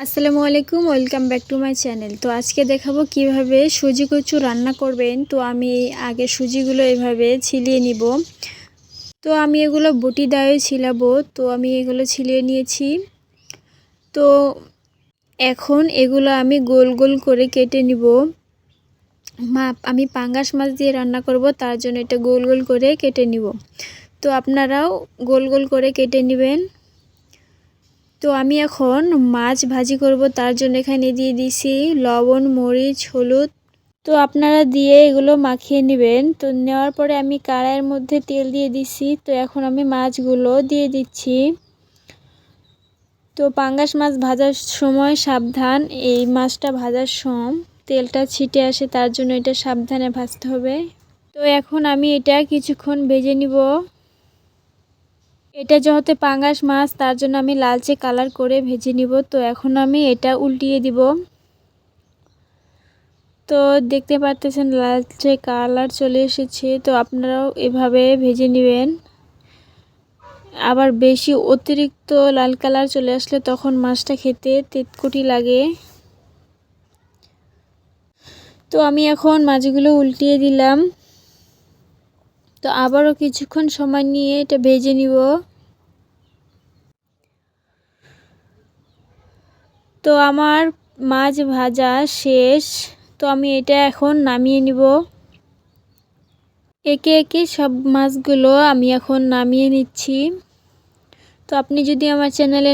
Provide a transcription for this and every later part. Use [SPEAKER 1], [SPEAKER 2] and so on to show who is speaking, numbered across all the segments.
[SPEAKER 1] আসসালামু আলাইকুম, welcome back to my channel. তো আজকে দেখাবো কিভাবে সুজি কচু রান্না করবেন। তো আমি আগে সুজিগুলো এভাবে ছিলিয়ে নিব। তো আমি এগুলো বটি দিয়ে ছিলাবো। তো আমি এগুলো ছিলিয়ে নিয়েছি। তো এখন এগুলো আমি গোল গোল করে কেটে নিব। আমি পাঙ্গাস মাছ দিয়ে রান্না করব, তার জন্য এটা গোল গোল করে কেটে নিব। তো আপনারাও গোল গোল করে কেটে নেবেন। তো আমি এখন মাছ ভাজি করব, তার জন্য এখানে দিয়ে দিছি লবণ, মরিচ, হলুদ। তো আপনারা দিয়ে এগুলো মাখিয়ে নেবেন। তো নেওয়ার পরে আমি কড়াইয়ের মধ্যে তেল দিয়ে দিছি। তো এখন আমি মাছগুলো দিয়ে দিচ্ছি। তো পাঙ্গাস মাছ ভাজার সময় সাবধান, এই মাছটা ভাজার সময় তেলটা ছিটে আসে, তার জন্য এটা সাবধানে ভাজতে হবে। তো এখন আমি এটা কিছুক্ষণ ভেজে নিব। এটা যেহেতু পাঙ্গাস মাছ, তার জন্য আমি লালচে কালার করে ভেজে নিব। তো এখন আমি এটা উল্টিয়ে দিব। তো দেখতে পাচ্ছেন লালচে কালার চলে এসেছে। তো আপনারাও এভাবে ভেজে নেবেন। আবার বেশি অতিরিক্ত লাল কালার চলে আসলে তখন মাছটা খেতে তেতকুটি লাগে। তো আমি এখন মাছগুলো উল্টিয়ে দিলাম। তো আবারও কিছুক্ষণ সময় নিয়ে এটা ভেজে নিব। তো আমার মাছ ভাজা শেষ। তো আমি এটা এখন নামিয়ে নিব। একে একে সব মাছগুলো আমি এখন নামিয়ে নিচ্ছি। তো আপনি যদি আমার চ্যানেলে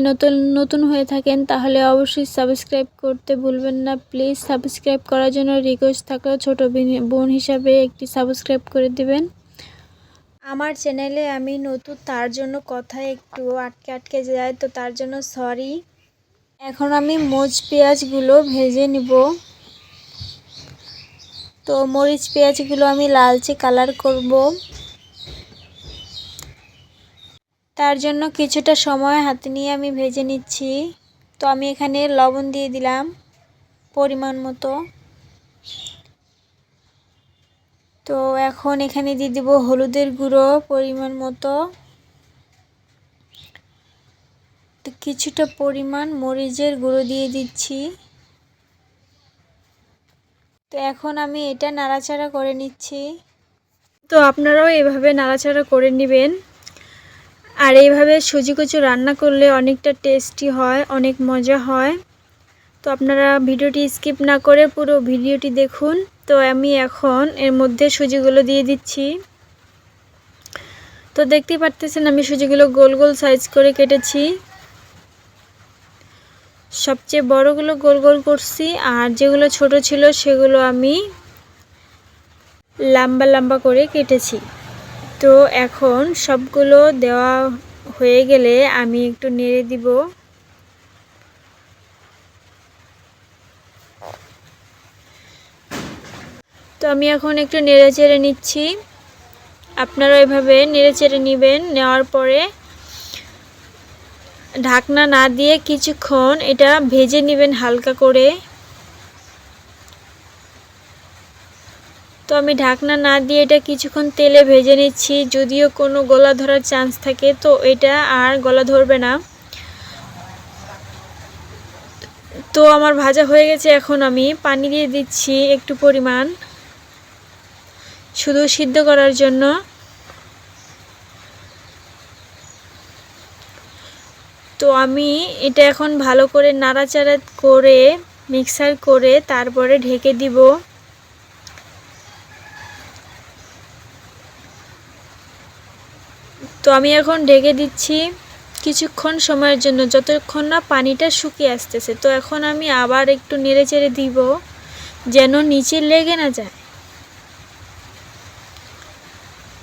[SPEAKER 1] নতুন হয়ে থাকেন তাহলে অবশ্যই সাবস্ক্রাইব করতে ভুলবেন না। প্লিজ সাবস্ক্রাইব করার জন্য রিকোয়েস্ট থাকলেও ছোট বোন হিসাবে একটি সাবস্ক্রাইব করে দিবেন। আমার চ্যানেলে আমি নতুন, তার জন্য কথা একটু আটকে আটকে যায়, তো তার জন্য সরি। এখন আমি পেঁয়াজগুলো ভেজে নিব। তো মরিচ পেঁয়াজগুলো আমি লালচে কালার করব, তার জন্য কিছুটা সময় হাতে নিয়ে আমি ভেজে নিচ্ছি। তো আমি এখানে লবণ দিয়ে দিলাম পরিমাণ মতো। তো এখন এখানে দিয়ে দিব হলুদের গুঁড়ো পরিমাণ মতো। তো কিছুটা পরিমাণ মরিচের গুঁড়ো দিয়ে দিচ্ছি। তো এখন আমি এটা নাড়াচাড়া করে নিচ্ছি। তো আপনারাও এভাবে নাড়াচাড়া করে নেবেন। আর এইভাবে সুজি কচু রান্না করলে অনেকটা টেস্টি হয়, অনেক মজা হয়। তো আপনারা ভিডিওটি স্কিপ না করে পুরো ভিডিওটি দেখুন। তো আমি এখন এর মধ্যে সুজিগুলো দিয়ে দিচ্ছি। তো দেখতেই পারতেছেন আমি সুজিগুলো গোল গোল সাইজ করে কেটেছি। সবচেয়ে বড়গুলো গোল গোল করছি, আর যেগুলো ছোট ছিল সেগুলো আমি লম্বা লম্বা করে কেটেছি। তো এখন সবগুলো দেওয়া হয়ে গেলে আমি একটু নেড়ে দিব। তো আমি এখন একটু নেড়ে চেড়ে নিচ্ছি। আপনারা এভাবে নেড়ে চেড়ে নেবেন। নেওয়ার পরে ঢাকনা না দিয়ে কিছুক্ষণ এটা ভেজে নেবেন হালকা করে। তো আমি ঢাকনা না দিয়ে এটা কিছুক্ষণ তেলে ভেজে নিচ্ছি। যদিও কোনো গলা ধরার চান্স থাকে, তো এটা আর গলা ধরবে না। তো আমার ভাজা হয়ে গেছে। এখন আমি পানি দিয়ে দিচ্ছি একটু পরিমাণ, শুধু সিদ্ধ করার জন্য। তো আমি এটা এখন ভালো করে নাড়াচাড়া করে মিক্সার করে তারপরে ঢেকে দিব। তো আমি এখন ঢেকে দিচ্ছি কিছুক্ষণ সময়ের জন্য, যতক্ষণ না পানিটা শুকিয়ে আসতেছে। তো এখন আমি আবার একটু নেড়ে চেড়ে দিব যেন নিচে লেগে না যায়।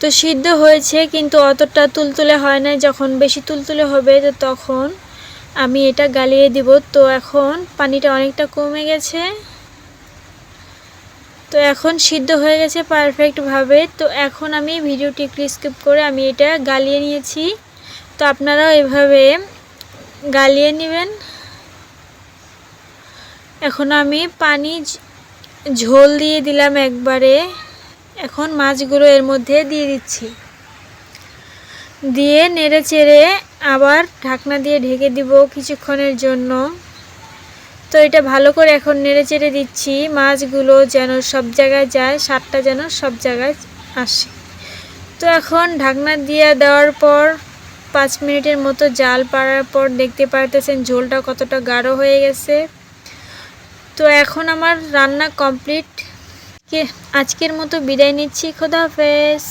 [SPEAKER 1] তো সিদ্ধ হয়েছে, কিন্তু অতটা তুলতুলে হয় না। যখন বেশি তুলতুলে হবে তো তখন আমি এটা গালিয়ে দিব। তো এখন পানিটা অনেকটা কমে গেছে। তো এখন সিদ্ধ হয়ে গেছে পারফেক্টভাবে। তো এখন আমি ভিডিওটি একটু স্কিপ করে আমি এটা গালিয়ে নিয়েছি। তো আপনারাও এভাবে গালিয়ে নেবেন। এখন আমি পানি ঝোল দিয়ে দিলাম একবারে। এখন মাছগুলো এর মধ্যে দিয়ে দিচ্ছি, দিয়ে নেড়ে চেড়ে আবার ঢাকনা দিয়ে ঢেকে দিব কিছুক্ষণের জন্য। তো এটা ভালো করে এখন নেড়ে চেড়ে দিচ্ছি, মাছগুলো যেন সব জায়গায় যায়, স্বাদটা যেন সব জায়গায় আসে। তো এখন ঢাকনা দিয়ে দেওয়ার পর 5 মিনিটের মতো জাল পাড়ার পর দেখতে পারতেছেন ঝোলটা কতটা গাঢ় হয়ে গেছে। তো এখন আমার রান্না কমপ্লিট। আজকের মতো বিদায় নিচ্ছি। খোদা হাফেজ।